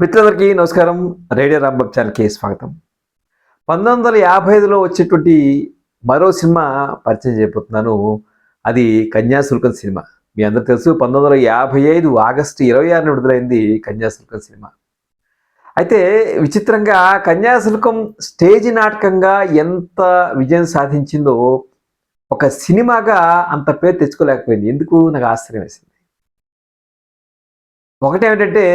మిత్రులందరికీ నమస్కారం. రేడియో రాంబాబు ఛానల్కి స్వాగతం. 1955లో వచ్చేటువంటి మరో సినిమా పరిచయం చేయబోతున్నాను. అది కన్యాశుల్కం సినిమా. మీ అందరూ తెలుసు 1955 ఆగస్టు 26న విడుదలైంది కన్యాశుల్కం సినిమా. అయితే విచిత్రంగా కన్యాశుల్కం స్టేజ్ నాటకంగా ఎంత విజయం సాధించిందో ఒక సినిమాగా అంత పేరు తెచ్చుకోలేకపోయింది. ఎందుకు నాకు ఆశ్చర్యం వేసింది. ఒకటేమిటంటే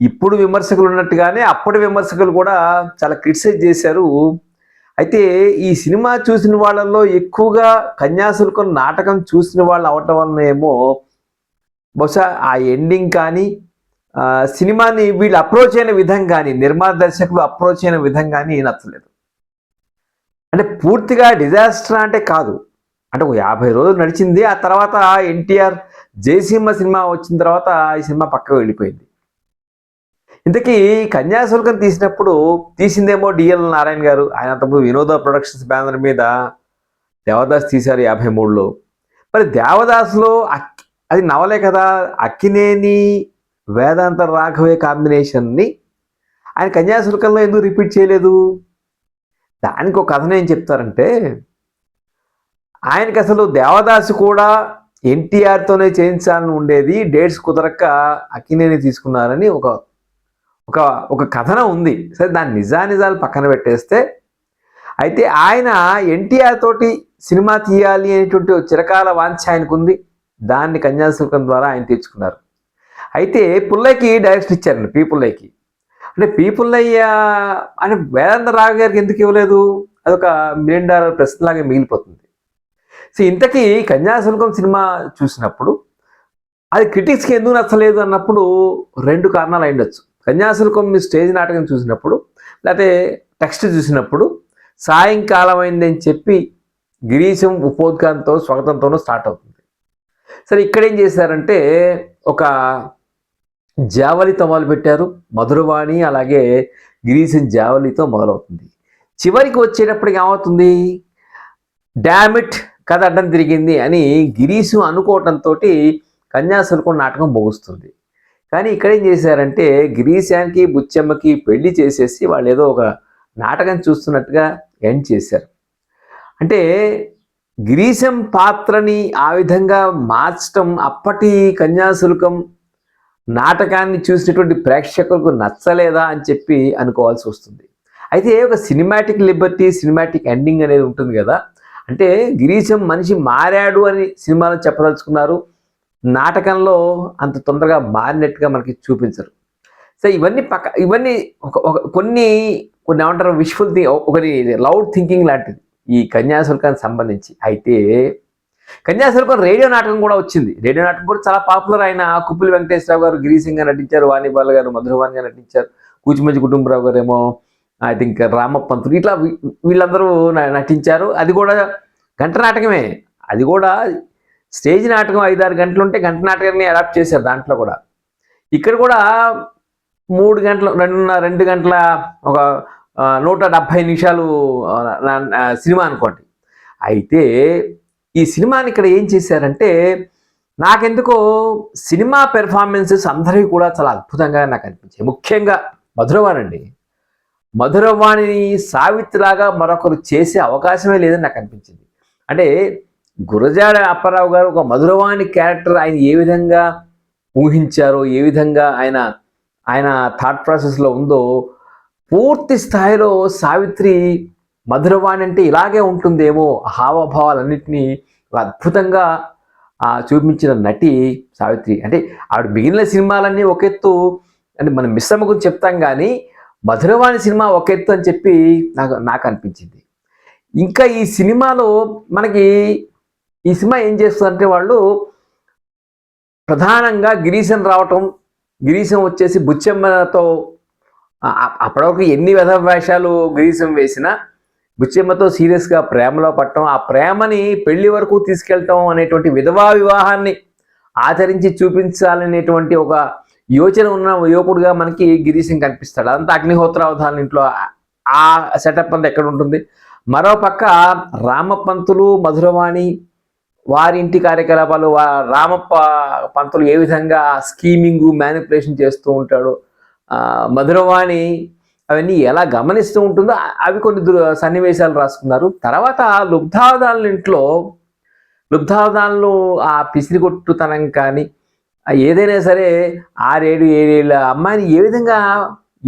ఇప్పుడు విమర్శకులు ఉన్నట్టుగానే అప్పటి విమర్శకులు కూడా చాలా క్రిటిసైజ్ చేశారు. అయితే ఈ సినిమా చూసిన వాళ్ళల్లో ఎక్కువగా కన్యాశుల్కం నాటకం చూసిన వాళ్ళు అవటం వలన ఏమో బహుశా ఆ ఎండింగ్ కానీ సినిమాని వీళ్ళు అప్రోచ్ అయిన విధం కానీ నిర్మాత దర్శకులు అప్రోచ్ అయిన విధం కానీ నచ్చలేదు. అంటే పూర్తిగా డిజాస్టర్ అంటే కాదు. అంటే ఒక 50 రోజులు నడిచింది. ఆ తర్వాత ఎన్టీఆర్ జయసింహ సినిమా వచ్చిన తర్వాత ఈ సినిమా పక్కకు వెళ్ళిపోయింది. ఇంతకీ కన్యాశుల్కం తీసిందేమో డిఎల్ నారాయణ గారు. ఆయన అంతకుముందు వినోద ప్రొడక్షన్స్ బ్యానర్ మీద దేవదాస్ తీశారు 53లో. మరి దేవదాస్లో అది నవలే కదా, అక్కినేని వేదాంత రాఘవే కాంబినేషన్ని ఆయన కన్యాశుల్కంలో ఎందుకు రిపీట్ చేయలేదు? దానికి ఒక కథను ఏం చెప్తారంటే, ఆయనకి అసలు దేవదాసు కూడా ఎన్టీఆర్తోనే చేయించాలని ఉండేది, డేట్స్ కుదరక అక్కినేని తీసుకున్నారని ఒక ఒక కథనం ఉంది. సరే, దాని నిజాలు పక్కన పెట్టేస్తే, అయితే ఆయన ఎన్టీఆర్ తోటి సినిమా తీయాలి అనేటువంటి చిరకాల వాంఛ ఆయనకుంది. దాన్ని కన్యాశుల్కం ద్వారా ఆయన తీర్చుకున్నారు. అయితే పుల్లయ్యకి డైరెక్షన్ ఇచ్చారండి, పి పుల్లయ్యకి. అంటే పి పుల్లయ్య అంటే వేదాంత రాఘ గారికి ఎందుకు ఇవ్వలేదు? అదొక $1 మిలియన్ ప్రశ్నలాగా మిగిలిపోతుంది. సో ఇంతకీ కన్యాశుల్కం సినిమా చూసినప్పుడు అది క్రిటిక్స్కి ఎందుకు నచ్చలేదు అన్నప్పుడు 2 కారణాలు అయ్యుండొచ్చు. కన్యాశుల్కం స్టేజ్ నాటకం చూసినప్పుడు, లేకపోతే టెక్స్ట్ చూసినప్పుడు సాయంకాలం అయిందని చెప్పి గిరీశం ఉపోద్ఘాతంతో స్వాగతంతోనూ స్టార్ట్ అవుతుంది. సరే, ఇక్కడేం చేశారంటే ఒక జావలితో మొదలుపెట్టారు. మధురవాణి అలాగే గిరీశం జావలితో మొదలవుతుంది. చివరికి వచ్చేటప్పటికి ఏమవుతుంది? డామిట్ కథ అడ్డం తిరిగింది అని గిరీశం అనుకోవటంతో కన్యాశుల్కం నాటకం ముగుస్తుంది. కానీ ఇక్కడేం చేశారంటే గిరీశానికి బుచ్చమ్మకి పెళ్లి చేసేసి వాళ్ళు ఏదో ఒక నాటకం చూస్తున్నట్టుగా ఎండ్ చేశారు. అంటే గిరీశం పాత్రని ఆ విధంగా మార్చడం అప్పటి కన్యాశుల్కం నాటకాన్ని చూసినటువంటి ప్రేక్షకులకు నచ్చలేదా అని చెప్పి అనుకోవాల్సి వస్తుంది. అయితే ఒక సినిమాటిక్ లిబర్టీ, సినిమాటిక్ ఎండింగ్ అనేది ఉంటుంది కదా. అంటే గిరీశం మనిషి మారాడు అని సినిమాలో చెప్పదలుచుకున్నారు. నాటకంలో అంత తొందరగా మారినట్టుగా మనకి చూపించరు. సో ఇవన్నీ కొన్ని ఏమంటారు, విష్ఫుల్ ఒకటి లౌడ్ థింకింగ్ లాంటిది ఈ కన్యాశుల్కానికి సంబంధించి. అయితే కన్యాశుల్కం రేడియో నాటకం కూడా వచ్చింది. రేడియో నాటకం కూడా చాలా పాపులర్. ఆయన కుప్పిలి వెంకటేశ్వరరావు గారు గిరీశంగా నటించారు, వాణిబాల గారు మధురవాణిగా నటించారు, కూచిమంచి కుటుంబరావు గారు ఏమో ఐ థింక్ రామపంతులు, ఇట్లా వీళ్ళందరూ నటించారు. అది కూడా గంట నాటకమే. అది కూడా స్టేజ్ నాటకం 5-6 గంటలు ఉంటే గంట నాటకాన్ని అడాప్ట్ చేశారు. దాంట్లో కూడా ఇక్కడ కూడా 3 గంటలు 2 గంటల ఒక 170 నిమిషాలు సినిమా అనుకోండి. అయితే ఈ సినిమాని ఇక్కడ ఏం చేశారంటే, నాకెందుకో సినిమా పెర్ఫార్మెన్సెస్ అందరివి కూడా చాలా అద్భుతంగా నాకు అనిపించాయి. ముఖ్యంగా మధురవాణి. మధురవాణిని సావిత్రిలాగా మరొకరు చేసే అవకాశమే లేదని నాకు అనిపించింది. అంటే గురజాడ అప్పారావు గారు ఒక మధురవాణి క్యారెక్టర్ ఆయన ఏ విధంగా ఊహించారో, ఏ విధంగా ఆయన థాట్ ప్రాసెస్లో ఉందో, పూర్తి స్థాయిలో సావిత్రి మధురవాణి అంటే ఇలాగే ఉంటుందేమో హావభావాలన్నింటినీ అద్భుతంగా చూపించిన నటి సావిత్రి. అంటే ఆవిడ మిగిలిన సినిమాలన్నీ ఒక ఎత్తు అంటే మనం మిస్సమ్మ గురించి చెప్తాం, కానీ మధురవాణి సినిమా ఒక ఎత్తు అని చెప్పి నాకు అనిపించింది. ఇంకా ఈ సినిమాలో ఈ సినిమా ఏం చేస్తుందంటే, వాళ్ళు ప్రధానంగా గిరీశం రావటం, గిరీశం వచ్చేసి బుచ్చమ్మతో అప్పటివరకు ఎన్ని వేషాలు గిరీశం వేసినా బుచ్చమ్మతో సీరియస్గా ప్రేమలో పడటం, ఆ ప్రేమని పెళ్లి వరకు తీసుకెళ్ళటం అనేటువంటి విధవా వివాహాన్ని ఆచరించి చూపించాలనేటువంటి ఒక యోచన ఉన్న యువకుడుగా మనకి గిరీశం కనిపిస్తాడు. అదంతా అగ్నిహోత్ర అవధానం ఇంట్లో ఆ సెటప్ అంతా ఎక్కడ ఉంటుంది. మరోపక్క రామపంతులు మధురవాణి వారి ఇంటి కార్యకలాపాలు, రామప్ప పంతులు ఏ విధంగా స్కీమింగ్ మ్యానిపులేషన్ చేస్తూ ఉంటాడు, మధురవాణి అవన్నీ ఎలా గమనిస్తూ ఉంటుందో అవి కొన్ని సన్నివేశాలు రాసుకున్నారు. తర్వాత లుబ్ధావధాన్లు ఆ పిసిరిగొట్టుతనం కానీ ఏదైనా సరే 6-7 అమ్మాయిని ఏ విధంగా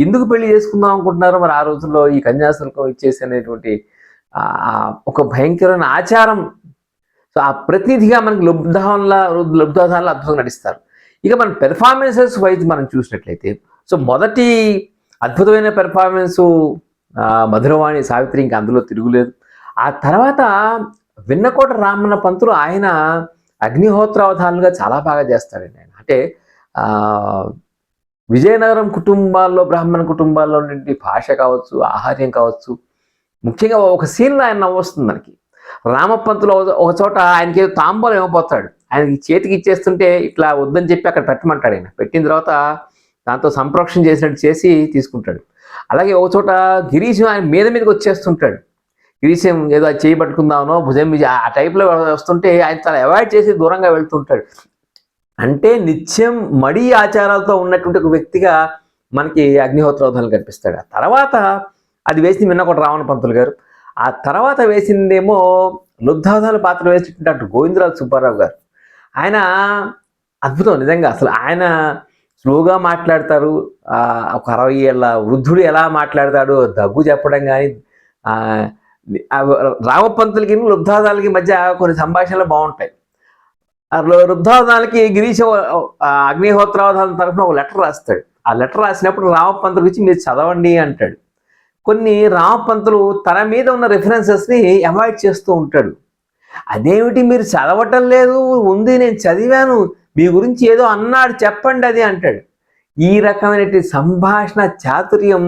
ఎందుకు పెళ్లి చేసుకుందాం అనుకుంటున్నారో మరి ఆ రోజుల్లో ఈ కన్యాశుల్కం ఇచ్చేసి అనేటువంటి ఒక భయంకరమైన ఆచారం. సో ఆ ప్రతినిధిగా మనకి లుబ్ధావధాన్లు అద్భుతంగా నటిస్తారు. ఇక మన పెర్ఫార్మెన్సెస్ వైజ్ మనం చూసినట్లయితే సో మొదటి అద్భుతమైన పెర్ఫార్మెన్సు మధురవాణి సావిత్రి, ఇంకా అందులో తిరుగులేదు. ఆ తర్వాత విన్నకోట రామన్న పంతులు ఆయన అగ్నిహోత్రావధానులుగా చాలా బాగా చేస్తాడండి ఆయన. అంటే విజయనగరం కుటుంబాల్లో, బ్రాహ్మణ కుటుంబాల్లో నుండి భాష కావచ్చు, ఆహార్యం కావచ్చు, ముఖ్యంగా ఒక సీన్లో ఆయన నవ్వొస్తుంది మనకి. రామపంతులు ఒక చోట ఆయనకి ఏదో తాంబూలం ఇవ్వబోతాడు, ఆయనకి చేతికి ఇచ్చేస్తుంటే ఇట్లా వద్దని చెప్పి అక్కడ పెట్టమంటాడు. ఆయన పెట్టిన తర్వాత దాంతో సంప్రోక్షణ చేసినట్టు చేసి తీసుకుంటాడు. అలాగే ఒక చోట గిరీశం ఆయన మీదకి వచ్చేస్తుంటాడు. గిరీశం ఏదో అది చేయబట్టుకుందామనో భుజం మీద ఆ టైప్లో వస్తుంటే ఆయన చాలా అవాయిడ్ చేసి దూరంగా వెళ్తుంటాడు. అంటే నిత్యం మడి ఆచారాలతో ఉన్నటువంటి ఒక వ్యక్తిగా మనకి అగ్నిహోత్రోధాలు కనిపిస్తాడు. ఆ తర్వాత అది వేసింది విన్నకోట రావణ పంతులు గారు. ఆ తర్వాత వేసిందేమో లుబ్ధావధానుల పాత్ర వేసినటువంటి గోవిందరాజు సుబ్బారావు గారు. ఆయన అద్భుతం నిజంగా. అసలు ఆయన స్లోగా మాట్లాడతారు. ఒక 60 ఏళ్ళ వృద్ధుడు ఎలా మాట్లాడతాడు, దగ్గు చెప్పడం కానీ, రామపంతులకి లుబ్ధావధాలకి మధ్య కొన్ని సంభాషణలు బాగుంటాయి. లుబ్ధావధాలకి గిరీశ అగ్నిహోత్రావధానం తరఫున ఒక లెటర్ రాస్తాడు. ఆ లెటర్ రాసినప్పుడు రామపంతులు ఇచ్చి మీరు చదవండి అంటాడు. కొన్ని రామపంతులు తన మీద ఉన్న రెఫరెన్సెస్ని అవాయిడ్ చేస్తూ ఉంటాడు. అదేమిటి మీరు చదవటం లేదు, ఉంది నేను చదివాను, మీ గురించి ఏదో అన్నాడు చెప్పండి అది అంటాడు. ఈ రకమైన సంభాషణ చాతుర్యం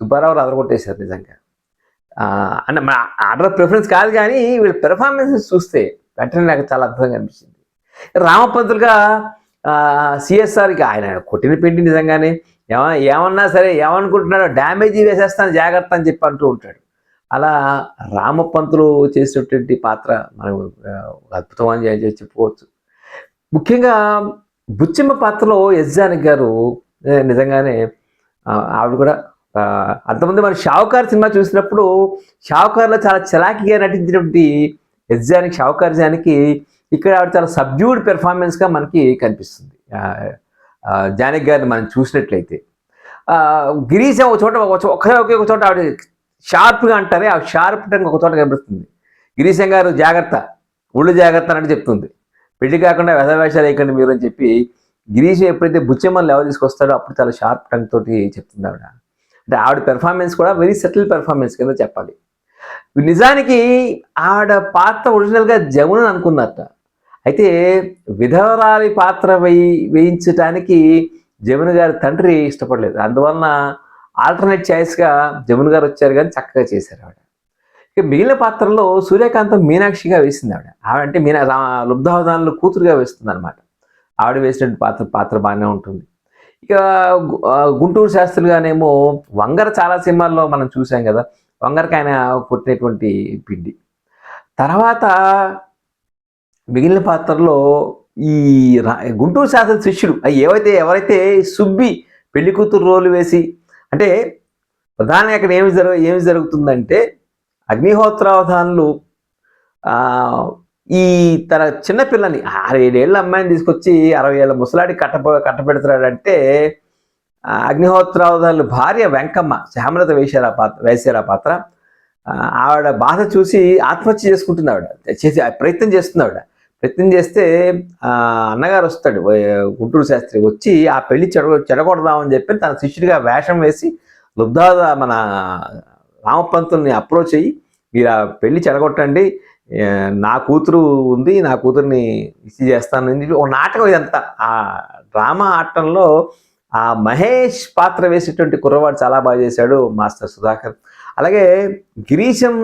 సుబ్బారావు అదరగొట్టేశారు నిజంగా. అంటే మన ఆర్డర్ ప్రిఫరెన్స్ కాదు కానీ వీళ్ళ పెర్ఫార్మెన్సెస్ చూస్తే వెంటనే నాకు చాలా అద్భుతంగా అనిపించింది. రామపంతులుగా సిఎస్ఆర్కి ఆయన కొట్టిన పిండి నిజంగానే ఏమన్నా సరే ఏమనుకుంటున్నాడో డ్యామేజీ వేసేస్తాను జాగ్రత్త అని చెప్పి అంటూ ఉంటాడు. అలా రామపంతులు చేసినటువంటి పాత్ర మనం అద్భుతం అని చెప్పుకోవచ్చు. ముఖ్యంగా బుచ్చమ్మ పాత్రలో ఎస్ జానకి గారు నిజంగానే ఆవిడ కూడా అంతమంది మనం షావుకార్ సినిమా చూసినప్పుడు షావుకార్లో చాలా చలాకీగా నటించినటువంటి ఎస్ జానకి, షావుకార్ జానకి, ఇక్కడ ఆవిడ చాలా సబ్డ్యూడ్ పెర్ఫార్మెన్స్గా మనకి కనిపిస్తుంది. జానకి గారిని మనం చూసినట్లయితే గిరీశం ఒక చోట ఒకే ఒక చోట ఆవిడ షార్ప్గా అంటారే, ఆ షార్ప్ టంగ్ ఒక చోట కనిపిస్తుంది. గిరీశం గారు జాగ్రత్త, ఒళ్ళు జాగ్రత్త అని చెప్తుంది. పెళ్లి కాకుండా వ్యధవేషాలు వేయకండి మీరు అని చెప్పి గిరీశం ఎప్పుడైతే బుచ్చమ్మని లెవెల్ తీసుకొస్తాడో అప్పుడు చాలా షార్ప్ టంగ్ తోటి చెప్తుంది ఆవిడ. అంటే ఆవిడ పెర్ఫార్మెన్స్ కూడా వెరీ సెటిల్ పెర్ఫార్మెన్స్ కింద చెప్పాలి. నిజానికి ఆవిడ పాత్ర ఒరిజినల్గా జమున అనుకున్నట్ట. అయితే విధవరాలి పాత్ర వేయించడానికి జమున గారి తండ్రి ఇష్టపడలేదు. అందువలన ఆల్టర్నేట్ ఛాయిస్గా జమున గారు వచ్చారు కానీ చక్కగా చేశారు ఆవిడ. ఇక మిగిలిన పాత్రలో సూర్యకాంతం మీనాక్షిగా వేసింది ఆవిడ. ఆవిడంటే లుబ్ధావధానులు కూతురుగా వేస్తుంది అనమాట. ఆవిడ వేసినటువంటి పాత్ర బాగానే ఉంటుంది. ఇక గుంటూరు శాస్త్రులుగానేమో వంగర చాలా సినిమాల్లో మనం చూసాం కదా, వంగరకి ఆయన కొట్టినటువంటి పిండి. తర్వాత మిగిలిన పాత్రలో ఈ గుంటూరు శాస్త్రి శిష్యుడు ఎవరైతే సుబ్బి పెళ్లి కూతురు రోలు వేసి, అంటే ప్రధానంగా అక్కడ ఏమి జరుగుతుందంటే అగ్నిహోత్రావధానులు ఈ తన చిన్నపిల్లని 6-7 ఏళ్ళ అమ్మాయిని తీసుకొచ్చి 60 ఏళ్ళ ముసలాడి కట్టబెడతాడంటే అగ్నిహోత్రావధానులు భార్య వెంకమ్మ శ్యామలత వేశారు ఆ పాత్ర. ఆవిడ బాధ చూసి ఆత్మహత్య చేసుకుంటుంది. ఆవిడ ప్రయత్నం చేస్తే అన్నగారు వస్తాడు, గుంటూరు శాస్త్రి వచ్చి ఆ పెళ్లి చెడగొడదామని చెప్పి తన శిష్యుడిగా వేషం వేసి మన రామపంతుల్ని అప్రోచ్ అయ్యి మీరు ఆ పెళ్లి చెడగొట్టండి, నా కూతురు ఉంది, నా కూతుర్ని ఇచ్చి చేస్తాను. ఒక నాటకం ఇదంతా. ఆ డ్రామా ఆటంలో ఆ మహేష్ పాత్ర వేసేటువంటి కుర్రవాడు చాలా బాగా చేశాడు, మాస్టర్ సుధాకర్. అలాగే గిరీశం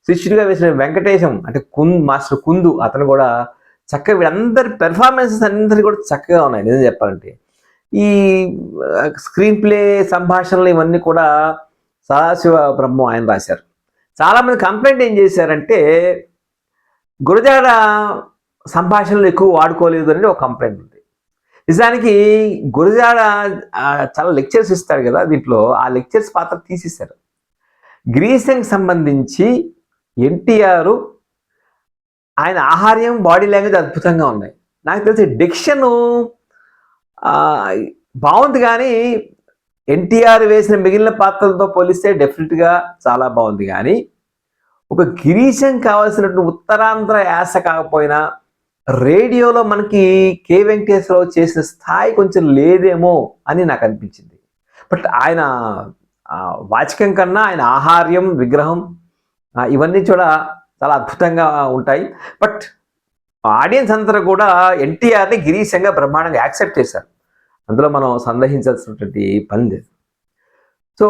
శిష్యుడిగా వేసిన వెంకటేశం అంటే మాస్టర్ కుందు, అతను కూడా చక్కగా, వీళ్ళందరి పెర్ఫార్మెన్సెస్ అందరికీ కూడా చక్కగా ఉన్నాయి నిజం చెప్పాలంటే. ఈ స్క్రీన్ ప్లే సంభాషణలు ఇవన్నీ కూడా సదాశివ బ్రహ్మం ఆయన రాశారు. చాలామంది కంప్లైంట్ ఏం చేశారంటే గురజాడ సంభాషణలు ఎక్కువ వాడుకోలేదు అనేది ఒక కంప్లైంట్ ఉంది. నిజానికి గురజాడ చాలా లెక్చర్స్ ఇస్తాడు కదా, దీంట్లో ఆ లెక్చర్స్ పాత్ర తీసేశారు. గ్రీసింగ్ సంబంధించి ఎన్టీఆర్ ఆయన ఆహార్యం, బాడీ లాంగ్వేజ్ అద్భుతంగా ఉన్నాయి. నాకు తెలిసి డిక్షను బాగుంది, కానీ ఎన్టీఆర్ వేసిన మిగిలిన పాత్రలతో పోలిస్తే డెఫినెట్గా చాలా బాగుంది. కానీ ఒక గిరీశం కావాల్సినటువంటి ఉత్తరాంధ్ర యాస కాకపోయినా రేడియోలో మనకి కె వెంకటేశ్వరరావు చేసిన స్థాయి కొంచెం లేదేమో అని నాకు అనిపించింది. బట్ ఆయన వాచకం కన్నా ఆయన ఆహార్యం, విగ్రహం ఇవన్నీ కూడా చాలా అద్భుతంగా ఉంటాయి. బట్ ఆడియన్స్ అందరూ కూడా ఎన్టీఆర్ని గిరీశంగా బ్రహ్మాండంగా యాక్సెప్ట్ చేశారు. అందులో మనం సందేహించాల్సినటువంటి పని లేదు. సో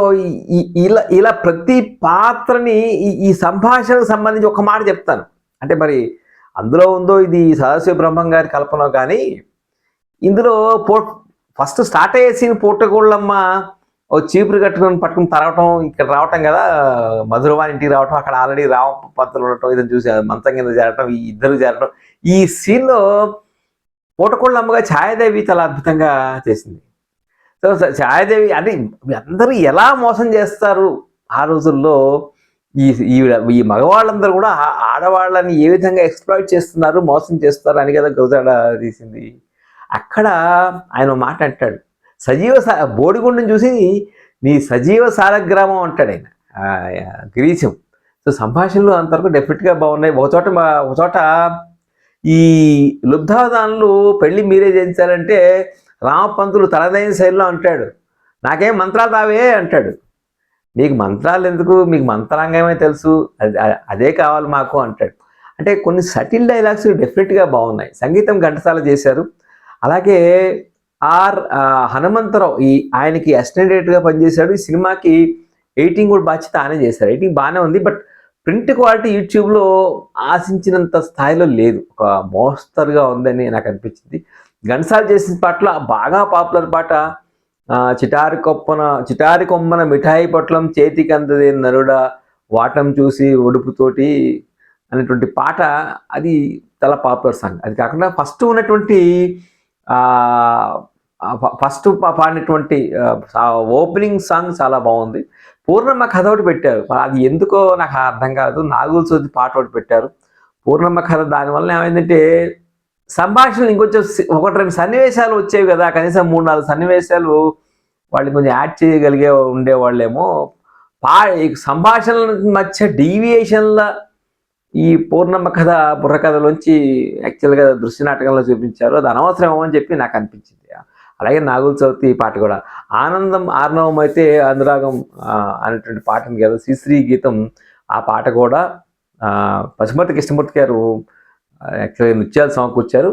ఇలా ఇలా ప్రతి పాత్రని ఈ సంభాషణకు సంబంధించి ఒక మాట చెప్తాను. అంటే మరి అందులో ఉందో ఇది సదాశివ బ్రహ్మం గారి కల్పన, కానీ ఇందులో ఫస్ట్ స్టార్ట్ అయ్యే సీన్ పూటగోళ్ళమ్మ ఓ చీపురు కట్టుకొని పట్టుకుని తరగటం, ఇక్కడ రావటం కదా, మధురవాణి ఇంటికి రావటం, అక్కడ ఆల్రెడీ రామ పంతులు ఉండటం, ఇదని చూసి మంచం కింద చేరటం, ఈ ఇద్దరు చేరటం. ఈ సీన్లో పూటకోళ్ళమ్మగా ఛాయాదేవి చాలా అద్భుతంగా చేసింది. సో ఛాయాదేవి అంటే అందరూ ఎలా మోసం చేస్తారు ఆ రోజుల్లో, ఈ మగవాళ్ళందరూ కూడా ఆడవాళ్ళని ఏ విధంగా ఎక్స్ప్లాయిట్ చేస్తున్నారు, మోసం చేస్తారు అని కదా గురజాడ తీసింది. అక్కడ ఆయన మాట అంటాడు, సజీవ బోడిగుండుని చూసి నీ సజీవ సాలగ్రామం అంటాడు ఆయన గిరీశం. సో సంభాషణలు అంతవరకు డెఫినెట్గా బాగున్నాయి. ఒకచోట ఈ లుబ్ధావధానులు పెళ్లి మీరే చేయించాలంటే రామపంతులు తనదైన శైలిలో అంటాడు, నాకేం మంత్రాలు రావే అంటాడు. మీకు మంత్రాలు ఎందుకు, మీకు మంత్రాంగమే తెలుసు, అదే కావాలి మాకు అంటాడు. అంటే కొన్ని సటిల్ డైలాగ్స్ డెఫినెట్గా బాగున్నాయి. సంగీతం ఘంటసాల చేశారు. అలాగే హనుమంతరావు ఆయనకి అసిస్టెంట్ డైరెక్టర్గా పనిచేశాడు. ఈ సినిమాకి ఎడిటింగ్ కూడా బాధ్యత ఆయనే చేశారు. ఎడిటింగ్ బాగానే ఉంది, బట్ ప్రింట్ క్వాలిటీ యూట్యూబ్లో ఆశించినంత స్థాయిలో లేదు, ఒక మోస్తరుగా ఉందని నాకు అనిపించింది. ఘంటసాల చేసిన పాటలో బాగా పాపులర్ పాట చిటారి కొమ్మన మిఠాయి పొట్లం చేతికి అందదే నరుడా వాటం చూసి ఒడుపుతోటి అనేటువంటి పాట, అది చాలా పాపులర్ సాంగ్. అది కాకుండా ఫస్ట్ పాడినటువంటి ఓపెనింగ్ సాంగ్ చాలా బాగుంది. పూర్ణమ్మ కథ ఒకటి పెట్టారు, అది ఎందుకో నాకు అర్థం కాదు. నాగుల చవితి పాట ఒకటి పెట్టారు పూర్ణమ్మ కథ. దానివల్ల ఏమైందంటే సంభాషణలు ఇంకొంచెం 1-2 సన్నివేశాలు వచ్చేవి కదా, కనీసం 3-4 సన్నివేశాలు వాళ్ళు కొంచెం యాడ్ చేయగలిగే ఉండేవాళ్ళేమో. సంభాషణల మధ్య డీవియేషన్ల ఈ పూర్ణమ్మ కథ బుర్రకథలోంచి యాక్చువల్గా దృశ్య నాటకంలో చూపించారు. అది అనవసరం అని చెప్పి నాకు అనిపించింది. అలాగే నాగుల చవితి పాట కూడా ఆనందం ఆర్ణవం అయితే అనురాగం అనేటువంటి పాట ఉంది కదా, శ్రీశ్రీ గీతం. ఆ పాట కూడా పశుమతి కృష్ణమూర్తి గారు యాక్చువల్గా నృత్యాలు సమకూర్చారు.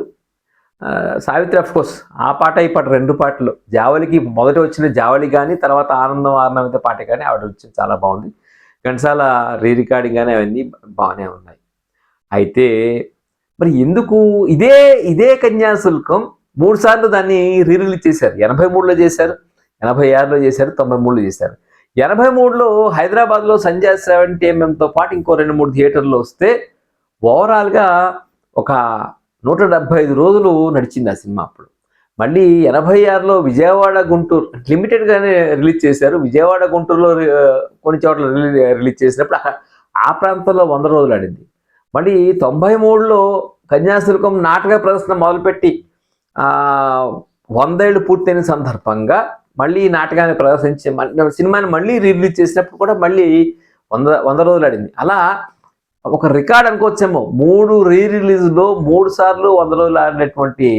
సావిత్రి ఆఫ్ కోర్స్ ఆ పాట ఈ పాట 2 పాటలు. జావళికి మొదట వచ్చిన జావళి కానీ తర్వాత ఆనందం ఆర్ణవిత పాట కానీ ఆవిడ వచ్చింది, చాలా బాగుంది. ఘంటసాల రీ రికార్డింగ్ కానీ అవన్నీ బాగానే ఉన్నాయి. అయితే మరి ఎందుకు ఇదే కన్యాశుల్కం 3 సార్లు దాన్ని రిలీజ్ చేశారు. 83లో చేశారు, 86లో చేశారు, 93లో చేశారు. 83లో హైదరాబాద్లో సంజయ్ 70mm పాటు ఇంకో 2-3 థియేటర్లు వస్తే ఓవరాల్గా ఒక 175 రోజులు నడిచింది ఆ సినిమా. అప్పుడు మళ్ళీ 86లో విజయవాడ గుంటూరు లిమిటెడ్గానే రిలీజ్ చేశారు. విజయవాడ గుంటూరులో కొన్ని చోట్ల రిలీజ్ చేసినప్పుడు ఆ ప్రాంతంలో 100 రోజులు ఆడింది. మళ్ళీ 93లో కన్యాశుల్కం నాటక ప్రదర్శన మొదలుపెట్టి 100 ఏళ్ళు పూర్తయిన సందర్భంగా మళ్ళీ ఈ నాటకాన్ని ప్రదర్శించి సినిమాని మళ్ళీ రిలీజ్ చేసినప్పుడు కూడా మళ్ళీ 100 రోజులు ఆడింది. అలా ఒక రికార్డ్ అనుకోవచ్చేమో, 3 రిలీజ్లో 3 సార్లు 100 రోజులు ఆడినటువంటి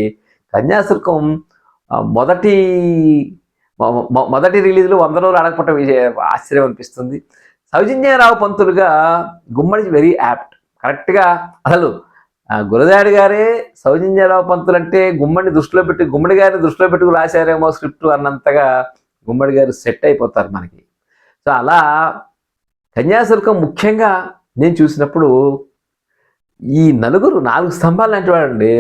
కన్యాశుల్కం మొదటి రిలీజ్లో 100 రోజులు ఆడకపోవటం ఆశ్చర్యం అనిపిస్తుంది. సౌజన్యరావు పంతులుగా గుమ్మడి వెరీ యాప్ట్. కరెక్ట్గా అసలు గురజాడ గారే సౌజన్యరావు పంతులు అంటే గుమ్మడి గారిని దృష్టిలో పెట్టుకు రాశారేమో స్క్రిప్ట్ అన్నంతగా గుమ్మడి గారు సెట్ అయిపోతారు మనకి. సో అలా కన్యాశుల్కం ముఖ్యంగా నేను చూసినప్పుడు ఈ 4 స్తంభాలు లాంటి వాడండి.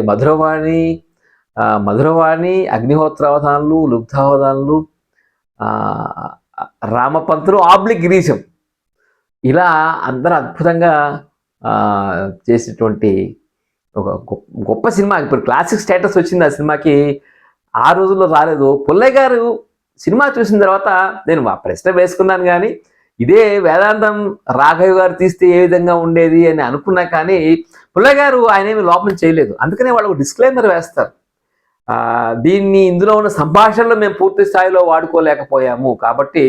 మధురవాణి, అగ్నిహోత్రావధానులు, లుబ్ధావధానులు, రామపంతులు, గిరీశం, ఇలా అందరూ అద్భుతంగా చేసినటువంటి ఒక గొప్ప సినిమా. ఇప్పుడు క్లాసిక్ స్టేటస్ వచ్చింది ఆ సినిమాకి. ఆ రోజుల్లో రాలేదు. పుల్లయ్య గారు సినిమా చూసిన తర్వాత నేను ఆ ప్రశ్న వేసుకున్నాను కానీ ఇదే వేదాంతం రాఘవ్ గారు తీస్తే ఏ విధంగా ఉండేది అని అనుకున్నా కానీ పుల్లయ్య గారు ఆయన ఏమి లోపం చేయలేదు. అందుకనే వాళ్ళకు డిస్క్లైమర్ వేస్తారు. దీన్ని ఇందులో ఉన్న సంభాషణలు మేము పూర్తి స్థాయిలో వాడుకోలేకపోయాము కాబట్టి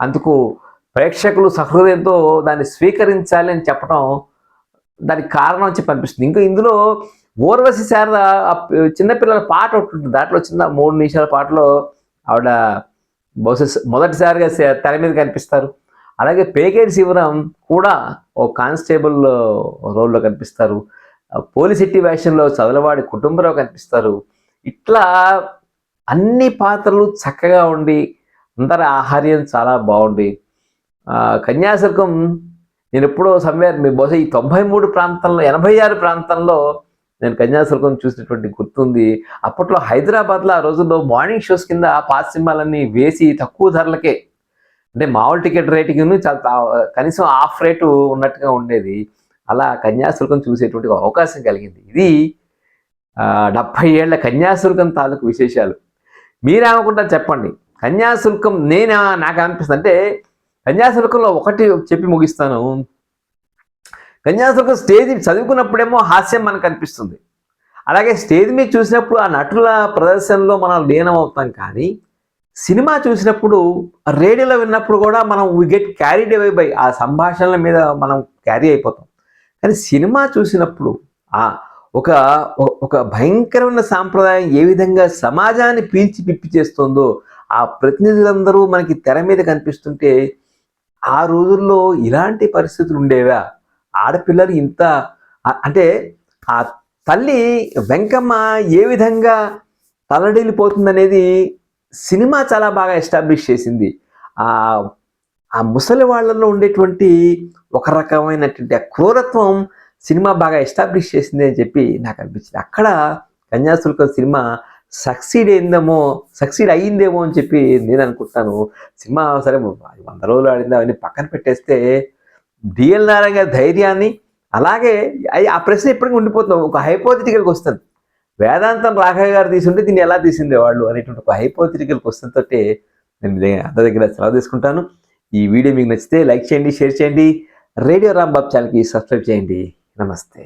అందుకు ప్రేక్షకులు సహృదయంతో దాన్ని స్వీకరించాలి అని చెప్పడం దానికి కారణం అని చెప్పి అనిపిస్తుంది. ఇంకా ఇందులో ఊర్వశి శారద చిన్నపిల్లల పాట ఒకటి ఉంటుంది. దాంట్లో చిన్న 3 నిమిషాల పాటలో ఆవిడ బహుశా మొదటిసారిగా తెర మీద కనిపిస్తారు. అలాగే పేకేటి శివరాం కూడా ఓ కానిస్టేబుల్ రోల్లో కనిపిస్తారు. పోలిశెట్టి వేషంలో చదలవాడి కుటుంబరావు కనిపిస్తారు. ఇట్లా అన్ని పాత్రలు చక్కగా ఉండి అందరి ఆహార్యం చాలా బాగుండి కన్యాశుల్కం నేను ఎప్పుడో సమ్వేర్ బహుశా ఈ 93 ప్రాంతంలో 86 ప్రాంతంలో నేను కన్యాశుల్కం చూసినటువంటి గుర్తుంది. అప్పట్లో హైదరాబాద్లో ఆ రోజుల్లో మార్నింగ్ షోస్ కింద పాత సినిమాలన్నీ వేసి తక్కువ ధరలకే, అంటే మామూలు టికెట్ రేటుకి చాలా కనీసం హాఫ్ రేటు ఉన్నట్టుగా ఉండేది. అలా కన్యాశుల్కం చూసేటువంటి అవకాశం కలిగింది. ఇది 70 ఏళ్ల కన్యాశుల్కం తాలూకు విశేషాలు. మీరేమనుకుంటారు చెప్పండి. కన్యాశుల్కం నాకు అనిపిస్తుంది అంటే కన్యాశుల్కంలో ఒకటి చెప్పి ముగిస్తాను. కన్యాశుల్కం స్టేజ్ చదువుకున్నప్పుడేమో హాస్యం మనకు అనిపిస్తుంది. అలాగే స్టేజ్ మీద చూసినప్పుడు ఆ నటుల ప్రదర్శనలో మనం లీనం అవుతాం. కానీ సినిమా చూసినప్పుడు రేడియోలో విన్నప్పుడు కూడా మనం we get carried away by ఆ సంభాషణల మీద మనం క్యారీ అయిపోతాం. కానీ సినిమా చూసినప్పుడు ఒక భయంకరమైన సాంప్రదాయం ఏ విధంగా సమాజాన్ని పీల్చి పిప్పి చేస్తుందో ఆ ప్రతినిధులందరూ మనకి తెర మీద కనిపిస్తుంటే ఆ రోజుల్లో ఇలాంటి పరిస్థితులు ఉండేవా, ఆడపిల్లలు ఇంత అంటే ఆ తల్లి వెంకమ్మ ఏ విధంగా తలడిల్లిపోతుందనేది సినిమా చాలా బాగా ఎస్టాబ్లిష్ చేసింది. ఆ ముసలి వాళ్ళల్లో ఉండేటువంటి ఒక రకమైనటువంటి ఆ క్రూరత్వం సినిమా బాగా ఎస్టాబ్లిష్ చేసింది అని చెప్పి నాకు అనిపించింది. అక్కడ కన్యాశుల్కం సినిమా సక్సీడ్ అయ్యిందేమో అని చెప్పి నేను అనుకుంటాను. సినిమా సరే 100 రోజులు ఆడింది అవన్నీ పక్కన పెట్టేస్తే డిఎల్ నారాయణ గారి ధైర్యాన్ని, అలాగే ఆ ప్రశ్న ఎప్పటికీ ఉండిపోతుంది. ఒక హైపోథెటికల్కి వస్తుంది. వేదాంతం రాఘవ్ గారు తీసుంటే దీన్ని ఎలా తీసిండే వాళ్ళు అనేటువంటి ఒక హైపోథెటికల్ క్వశ్చన్ తోటే నేను అందరి దగ్గర సెలవు తీసుకుంటాను. ఈ వీడియో మీకు నచ్చితే లైక్ చేయండి, షేర్ చేయండి, రేడియో రాంబాబు ఛానల్కి సబ్స్క్రైబ్ చేయండి. నమస్తే.